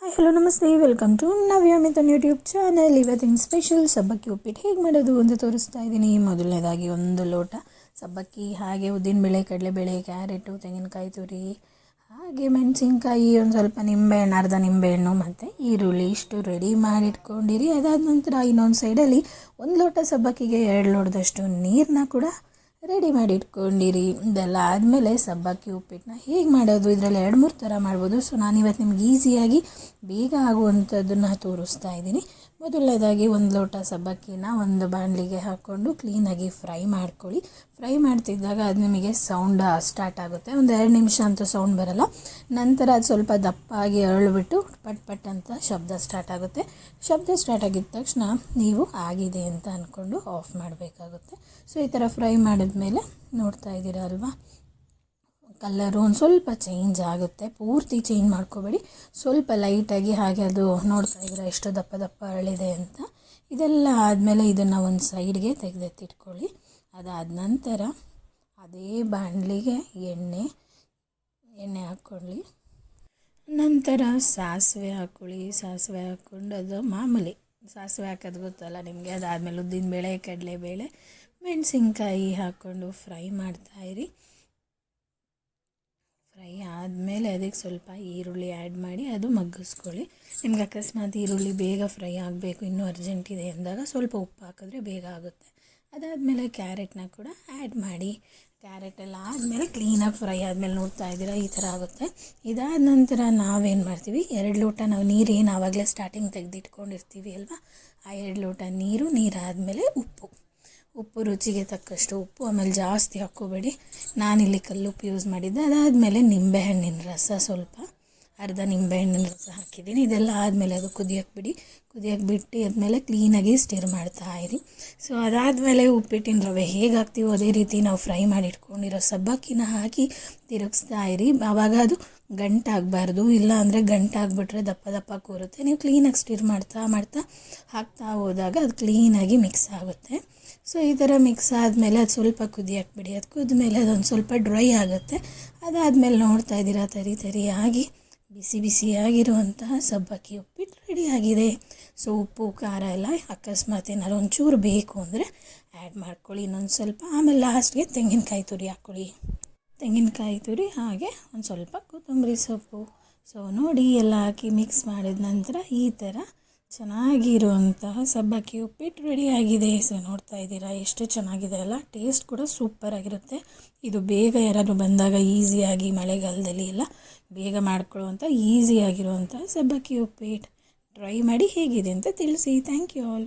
Hi hello ನಮಸ್ತೆ, welcome to ನವ್ಯಾಮಿತನ್ YouTube channel. ಇವತ್ತಿನ special ಸಬ್ಬಕ್ಕಿ ಉಪ್ಪಿಟ್ಟು ಹೇಗೆ ಮಾಡೋದು ಅಂತ ತೋರಿಸ್ತಾ ಇದ್ದೀನಿ. ಮೊದಲನೇದಾಗಿ 1 ಲೋಟ ಸಬ್ಬಕ್ಕಿ, ಹಾಗೆ ಉದ್ದಿನಬೇಳೆ, ಕಡಲೆಬೇಳೆ, ಕ್ಯಾರೆಟು, ತೆಂಗಿನಕಾಯಿ ತುರಿ, ಹಾಗೆ ಮೆಣಸಿನ್ಕಾಯಿ, ಒಂದು ಸ್ವಲ್ಪ ನಿಂಬೆಹಣ್ಣು, ಅರ್ಧ ನಿಂಬೆಹಣ್ಣು ಮತ್ತು ಈರುಳ್ಳಿ ಇಷ್ಟು ರೆಡಿ ಮಾಡಿಟ್ಕೊಂಡಿರಿ. ಅದಾದ ನಂತರ ಇನ್ನೊಂದು ಸೈಡಲ್ಲಿ 1 ಲೋಟ ಸಬ್ಬಕ್ಕಿಗೆ 2 ಲೋಟದಷ್ಟು ನೀರನ್ನ ಕೂಡ ರೆಡಿ ಮಾಡಿ ಇಟ್ಕೊಂಡಿರಿ. ಇದೆಲ್ಲ ಆದಮೇಲೆ ಸಬ್ಬಕ್ಕಿ ಉಪ್ಪಿಟ್ಟನ್ನ ಹೇಗೆ ಮಾಡೋದು, ಇದರಲ್ಲಿ 2-3 ಥರ ಮಾಡ್ಬೋದು. ಸೊ ನಾನಿವತ್ತು ನಿಮ್ಗೆ ಈಸಿಯಾಗಿ ಬೇಗ ಆಗುವಂಥದ್ದನ್ನು ತೋರಿಸ್ತಾ ಇದ್ದೀನಿ. ಮೊದಲನೇದಾಗಿ 1 ಲೋಟ ಸಬ್ಬಕ್ಕಿನ ಒಂದು ಬಾಣಲಿಗೆ ಹಾಕ್ಕೊಂಡು ಕ್ಲೀನಾಗಿ ಫ್ರೈ ಮಾಡ್ಕೊಳ್ಳಿ. ಫ್ರೈ ಮಾಡ್ತಿದ್ದಾಗ ಅದು ನಿಮಗೆ ಸೌಂಡ್ ಸ್ಟಾರ್ಟ್ ಆಗುತ್ತೆ, ಒಂದು 2 ನಿಮಿಷ ಅಂತೂ ಸೌಂಡ್ ಬರಲ್ಲ. ನಂತರ ಅದು ಸ್ವಲ್ಪ ದಪ್ಪಾಗಿ ಅರಳಿಬಿಟ್ಟು ಪಟ್ ಪಟ್ ಅಂತ ಶಬ್ದ ಸ್ಟಾರ್ಟ್ ಆಗುತ್ತೆ. ಶಬ್ದ ಸ್ಟಾರ್ಟ್ ಆಗಿದ ತಕ್ಷಣ ನೀವು ಆಗಿದೆ ಅಂತ ಅಂದ್ಕೊಂಡು ಆಫ್ ಮಾಡಬೇಕಾಗುತ್ತೆ. ಸೊ ಈ ಥರ ಫ್ರೈ ಮಾಡಿದ್ಮೇಲೆ ನೋಡ್ತಾ ಇದ್ದೀರಾ ಅಲ್ವಾ, ಕಲರು ಒಂದು ಸ್ವಲ್ಪ ಚೇಂಜ್ ಆಗುತ್ತೆ. ಪೂರ್ತಿ ಚೇಂಜ್ ಮಾಡ್ಕೋಬೇಡಿ, ಸ್ವಲ್ಪ ಲೈಟಾಗಿ ಹಾಗೆ ಅದು ನೋಡ್ತಾ ಇದ್ದೀರಾ ಎಷ್ಟು ದಪ್ಪ ದಪ್ಪ ಅರಳಿದೆ ಅಂತ. ಇದೆಲ್ಲ ಆದಮೇಲೆ ಇದನ್ನು ಒಂದು ಸೈಡ್ಗೆ ತೆಗೆದೆತ್ತಿಟ್ಕೊಳ್ಳಿ. ಅದಾದ ನಂತರ ಅದೇ ಬಾಣಲಿಗೆ ಎಣ್ಣೆ ಹಾಕ್ಕೊಳ್ಳಿ. ನಂತರ ಸಾಸಿವೆ ಹಾಕ್ಕೊಳ್ಳಿ. ಸಾಸಿವೆ ಹಾಕ್ಕೊಂಡು ಅದು ಮಾಮೂಲಿ ಸಾಸಿವೆ ಹಾಕೋದು ಗೊತ್ತಲ್ಲ ನಿಮಗೆ. ಅದಾದಮೇಲೆ ಉದ್ದಿನಬೇಳೆ, ಕಡಲೆಬೇಳೆ, ಮೆಣಸಿನ್ಕಾಯಿ ಹಾಕ್ಕೊಂಡು ಫ್ರೈ ಮಾಡ್ತಾಯಿರಿ. ಫ್ರೈ ಆದಮೇಲೆ ಅದಕ್ಕೆ ಸ್ವಲ್ಪ ಈರುಳ್ಳಿ ಆ್ಯಡ್ ಮಾಡಿ ಅದು ಮಗ್ಗಿಸ್ಕೊಳ್ಳಿ. ನಿಮ್ಗೆ ಅಕಸ್ಮಾತ್ ಈರುಳ್ಳಿ ಬೇಗ ಫ್ರೈ ಆಗಬೇಕು, ಇನ್ನೂ ಅರ್ಜೆಂಟ್ ಇದೆ ಅಂದಾಗ ಸ್ವಲ್ಪ ಉಪ್ಪು ಹಾಕಿದ್ರೆ ಬೇಗ ಆಗುತ್ತೆ. ಅದಾದಮೇಲೆ ಕ್ಯಾರೆಟ್ನ ಕೂಡ ಆ್ಯಡ್ ಮಾಡಿ. ಕ್ಯಾರೆಟ್ ಎಲ್ಲ ಆದಮೇಲೆ ಕ್ಲೀನಾಗಿ ಫ್ರೈ ಆದಮೇಲೆ ನೋಡ್ತಾ ಇದ್ದೀರಾ ಈ ಥರ ಆಗುತ್ತೆ. ಇದಾದ ನಂತರ ನಾವೇನು ಮಾಡ್ತೀವಿ, 2 ಲೋಟ ನಾವು ನೀರೇನು ಆವಾಗಲೇ ಸ್ಟಾರ್ಟಿಂಗ್ ತೆಗೆದಿಟ್ಕೊಂಡಿರ್ತೀವಿ ಅಲ್ವಾ, ಆ 2 ಲೋಟ ನೀರಾದಮೇಲೆ ಉಪ್ಪು ರುಚಿಗೆ ತಕ್ಕಷ್ಟು ಉಪ್ಪು, ಆಮೇಲೆ ಜಾಸ್ತಿ ಹಾಕ್ಕೋಬೇಡಿ. ನಾನಿಲ್ಲಿ ಕಲ್ಲುಪ್ಪು ಯೂಸ್ ಮಾಡಿದ್ದೆ. ಅದಾದಮೇಲೆ ನಿಂಬೆಹಣ್ಣಿನ ರಸ, ಸ್ವಲ್ಪ ಅರ್ಧ ನಿಂಬೆಹಣ್ಣಿನ ರಸ ಹಾಕಿದ್ದೀನಿ. ಇದೆಲ್ಲ ಆದಮೇಲೆ ಅದು ಕುದಿಯೋಕ್ಕೆ ಬಿಟ್ಟು ಆದಮೇಲೆ ಕ್ಲೀನಾಗಿ ಸ್ಟಿರ್ ಮಾಡ್ತಾಯಿರಿ. ಸೊ ಅದಾದಮೇಲೆ ಉಪ್ಪಿಟ್ಟಿನ ರವೆ ಹೇಗೆ ಹಾಕ್ತೀವೋ ಅದೇ ರೀತಿ ನಾವು ಫ್ರೈ ಮಾಡಿ ಇಟ್ಕೊಂಡಿರೋ ಸಬ್ಬಕ್ಕಿನ ಹಾಕಿ ತಿರುಗಿಸ್ತಾ ಇರಿ. ಆವಾಗ ಅದು ಗಂಟಾಗಬಾರ್ದು, ಇಲ್ಲ ಅಂದರೆ ಗಂಟಾಗ್ಬಿಟ್ರೆ ದಪ್ಪ ದಪ್ಪ ಕೂರುತ್ತೆ. ನೀವು ಕ್ಲೀನಾಗಿ ಸ್ಟಿರ್ ಮಾಡ್ತಾ ಹಾಕ್ತಾ ಹೋದಾಗ ಅದು ಕ್ಲೀನಾಗಿ ಮಿಕ್ಸ್ ಆಗುತ್ತೆ. ಸೊ ಈ ಥರ ಮಿಕ್ಸ್ ಆದಮೇಲೆ ಅದು ಸ್ವಲ್ಪ ಕುದಿಯೋಕ್ಕೆ ಬಿಡಿ. ಅದು ಕುದ್ಮೇಲೆ ಅದೊಂದು ಸ್ವಲ್ಪ ಡ್ರೈ ಆಗುತ್ತೆ. ಅದಾದಮೇಲೆ ನೋಡ್ತಾ ಇದ್ದೀರಾ ತರಿಯಾಗಿ ಬಿಸಿಯಾಗಿರುವಂತಹ ಸಬ್ಬಕ್ಕಿ ಉಪ್ಪಿಟ್ಟು ರೆಡಿಯಾಗಿದೆ. ಸೊ ಉಪ್ಪು ಖಾರ ಎಲ್ಲ ಅಕಸ್ಮಾತ್ ಏನಾದ್ರು ಒಂಚೂರು ಬೇಕು ಅಂದರೆ ಆ್ಯಡ್ ಮಾಡ್ಕೊಳ್ಳಿ ಇನ್ನೊಂದು ಸ್ವಲ್ಪ. ಆಮೇಲೆ ಲಾಸ್ಟ್ಗೆ ತೆಂಗಿನಕಾಯಿ ತುರಿ ಹಾಕ್ಕೊಳ್ಳಿ. ತೆಂಗಿನಕಾಯಿ ತುರಿ ಹಾಗೆ ಒಂದು ಸ್ವಲ್ಪ ಕೊತ್ತಂಬರಿ ಸೊಪ್ಪು. ಸೊ ನೋಡಿ ಎಲ್ಲ ಹಾಕಿ ಮಿಕ್ಸ್ ಮಾಡಿದ ನಂತರ ಈ ಥರ ಚೆನ್ನಾಗಿರುವಂತಹ ಸಬ್ಬಕ್ಕಿ ಉಪ್ಪಿಟ್ಟು ರೆಡಿಯಾಗಿದೆ. ಸೊ ನೋಡ್ತಾ ಇದ್ದೀರಾ ಎಷ್ಟು ಚೆನ್ನಾಗಿದೆ ಅಲ್ಲ, ಟೇಸ್ಟ್ ಕೂಡ ಸೂಪರಾಗಿರುತ್ತೆ. ಇದು ಬೇಗ ಯಾರಾದರೂ ಬಂದಾಗ ಈಸಿಯಾಗಿ ಮಳೆಗಾಲದಲ್ಲಿ ಎಲ್ಲ ಬೇಗ ಮಾಡ್ಕೊಳ್ಳುವಂಥ ಈಸಿಯಾಗಿರುವಂಥ ಸಬ್ಬಕ್ಕಿ ಉಪ್ಪಿಟ್ಟು ಟ್ರೈ ಮಾಡಿ ಹೇಗಿದೆ ಅಂತ ತಿಳಿಸಿ. Thank you all.